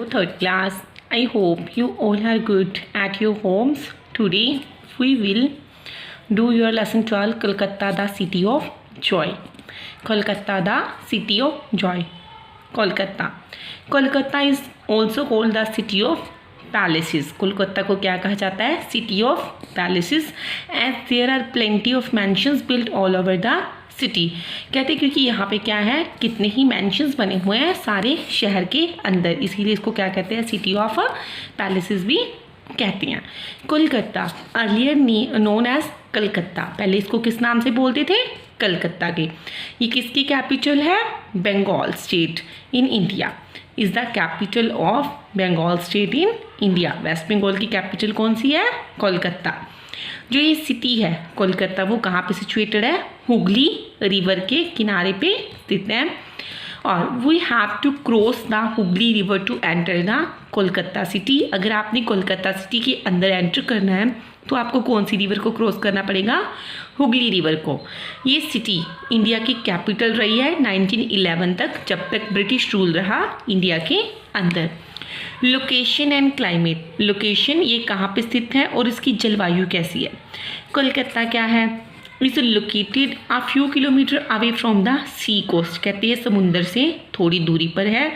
third class. I hope you all are good at your homes. Today we will do your lesson 12, Kolkata, the city of joy. Kolkata, the city of joy. Kolkata. Kolkata is also called the city of palaces. Kolkata को क्या कहा जाता है? City of palaces. As there are plenty of mansions built all over the city. कहते हैं क्योंकि यहाँ पे क्या है, कितने ही मैंशंस बने हुए हैं सारे शहर के अंदर, इसीलिए इसको क्या कहते हैं? सिटी ऑफ पैलेसेस भी कहते हैं. Kolkata earlier known as Calcutta. पहले इसको किस नाम से बोलते थे? कलकत्ता के. ये किसकी कैपिटल है? Bengal state in India. Is the capital of Bengal state in India. West Bengal की कैपिटल कौन सी है? कोलकाता. जो ये सिटी है कोलकाता, वो कहाँ पे सिचुएटेड है? हुगली रिवर के किनारे पे स्थित है. और we have to cross the Hooghly river to enter the Kolkata city. अगर आपने कोलकाता सिटी के अंदर एंटर करना है तो आपको कौन सी रिवर को क्रॉस करना पड़ेगा? हुगली रिवर को. ये सिटी इंडिया की कैपिटल रही है 1911 तक, जब तक ब्रिटिश रूल रहा इंडिया के अंदर. Location and climate. लोकेशन, ये कहाँ पे स्थित है और इसकी जलवायु कैसी है? कोलकाता क्या है? Is located a few kilometre away from the sea coast. कहते हैं समुंदर से थोड़ी दूरी पर है.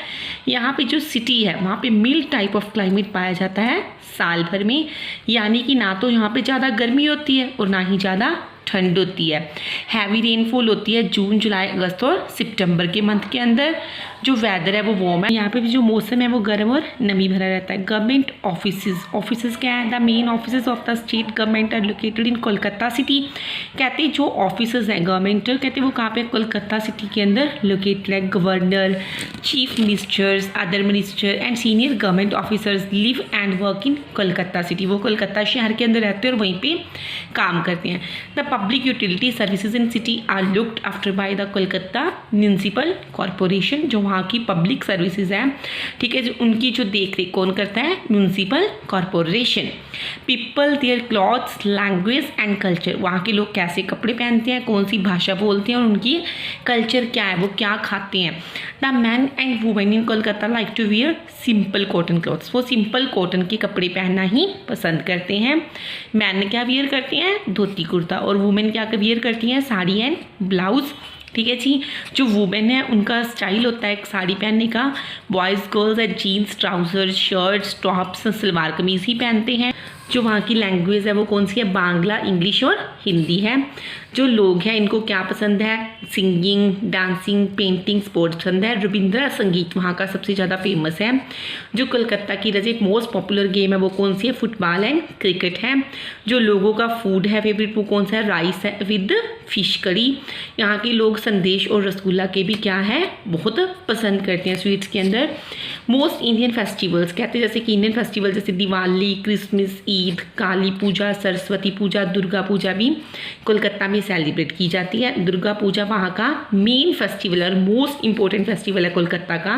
यहाँ पे जो सिटी है वहाँ पे मिल्ड टाइप ऑफ क्लाइमेट पाया जाता है साल भर में, यानी कि ना तो यहाँ पे ज़्यादा गर्मी होती है और ना ही ज़्यादा ठंड होती है. हैवी रेनफॉल होती है जून, जुलाई, अगस्त और सितंबर के मंथ के अंदर. जो वेदर है वो वार्म है. यहाँ पे भी जो मौसम है वो गर्म और नमी भरा रहता है. गवर्नमेंट ऑफिसेज क्या है? The main offices of the state government are located in Kolkata city. कहते हैं जो ऑफिसेज हैं गवर्नमेंट, कहते हैं वो कहाँ पे? कोलकाता सिटी के अंदर लोकेटेड है. Governor, chief ministers, other minister and senior government officers live and work in Kolkata city. वो कोलकाता शहर के अंदर रहते हैं और वहीं पे काम करते हैं. The public utility services in city are looked after by the Kolkata municipal corporation. जो वहाँ की पब्लिक सर्विसेज हैं, ठीक है, जो उनकी जो देख रेख कौन करता है? Municipal corporation. People, their clothes, language and culture. वहाँ के लोग कैसे कपड़े पहनते हैं, कौन सी भाषा बोलते हैं और उनकी कल्चर क्या है, वो क्या खाते हैं. The man and women in Kolkata like to wear simple cotton clothes. वो सिंपल कॉटन के कपड़े पहनना ही पसंद करते हैं. मैन क्या वियर करते हैं? धोती कुर्ता. और वुमेन क्या वियर करती हैं? Sari and blouse. ठीक है जी. जो वुमेन है उनका स्टाइल होता है साड़ी पहनने का. बॉयज़ गर्ल्स है jeans, trousers, shirts, tops, salwar kameez ही पहनते हैं. जो वहाँ की लैंग्वेज है वो कौन सी है? बांग्ला, इंग्लिश और हिंदी है. जो लोग हैं इनको क्या पसंद है? सिंगिंग, डांसिंग, पेंटिंग, स्पोर्ट्स पसंद है. रविंद्र संगीत वहाँ का सबसे ज़्यादा फेमस है. जो कोलकाता की रजे मोस्ट पॉपुलर गेम है वो कौन सी है? फुटबॉल एंड क्रिकेट है. जो लोगों का फूड है फेवरेट वो कौन सा है? राइस है विद फिश करी. यहाँ के लोग संदेश और रसगुल्ला के भी क्या है? बहुत पसंद करते हैं स्वीट्स के अंदर. मोस्ट इंडियन फेस्टिवल्स, कहते हैं जैसे कि इंडियन फेस्टिवल जैसे दिवाली, क्रिसमस, ईद, काली पूजा, सरस्वती पूजा, दुर्गा पूजा भी कोलकाता में सेलिब्रेट की जाती है. दुर्गा पूजा वहाँ का मेन फेस्टिवल और मोस्ट इंपॉर्टेंट फेस्टिवल है कोलकाता का.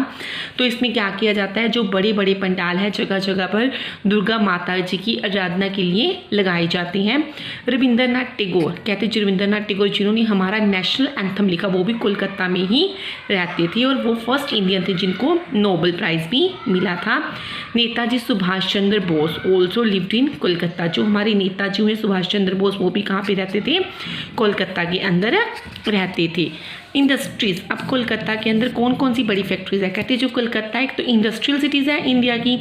तो इसमें क्या किया जाता है? जो बड़े बड़े पंडाल है जगह जगह पर दुर्गा माता जी की आराधना के लिए लगाए जाते हैं. रविंद्रनाथ टैगोर, कहते हैं जो रविंद्रनाथ टैगोर जिन्होंने हमारा नेशनल एंथम लिखा वो भी कोलकाता में ही रहते थे और वो फर्स्ट इंडियन थे जिनको नोबेल प्राइज़ भी मिला था. Netaji Subhash Chandra Bose also lived in Kolkata. जो हमारे नेताजी हुए सुभाष चंद्र बोस वो भी कहाँ पे रहते थे? कोलकाता के अंदर रहते थे. इंडस्ट्रीज़, अब कोलकाता के अंदर कौन कौन सी बड़ी फैक्ट्रीज है? कहते हैं जो कोलकाता एक तो इंडस्ट्रियल सिटीज़ है इंडिया की,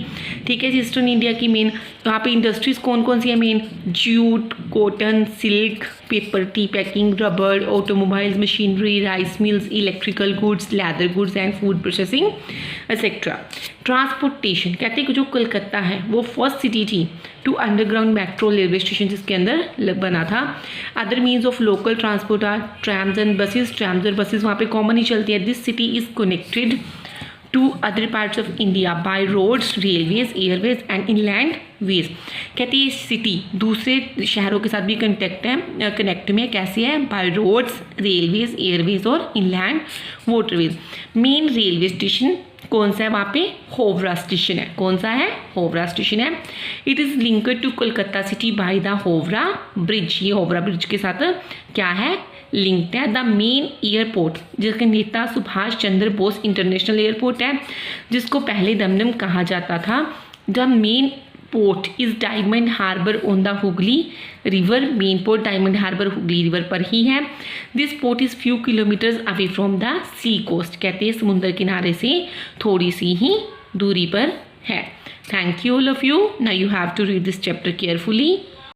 ठीक है, ईस्टर्न इंडिया की मेन. यहाँ पे इंडस्ट्रीज़ कौन कौन सी है main? Jute, cotton, silk, paper, tea packing, rubber, automobiles, machinery, rice mills, electrical goods, leather goods and food processing etcetera. Transportation, कहते हैं कि जो कोलकाता है वो फर्स्ट सिटी थी to underground metro railway station जिसके अंदर बना था. Other means of local transport are trams and buses. Trams और बसेस वहाँ पे कॉमन ही चलती है. This city is connected to other parts of India by roads, railways, airways and inland ways. कहते हैं सिटी दूसरे शहरों के साथ भी कनेक्ट में कैसे है? बाय रोड्स, रेलवेज, एयरवेज और inland waterways. Main railway station कौन सा है वहाँ पे? होवरा स्टेशन है. कौन सा है? होवरा स्टेशन है. It is linked to Kolkata city by the Howrah bridge. ये होवरा ब्रिज के साथ क्या है? लिंक्ड है। द मेन एयरपोर्ट, जिसके नेता सुभाष चंद्र बोस इंटरनेशनल एयरपोर्ट है, जिसको पहले दमदम कहा जाता था। The main port is Diamond Harbour on the Hooghly river. Main port Diamond Harbour Hooghly river पर ही है। This port is few kilometres away from the sea coast, कहते हैं समुद्र किनारे से थोड़ी सी ही दूरी पर है। Thank you all of you. Now you have to read this chapter carefully.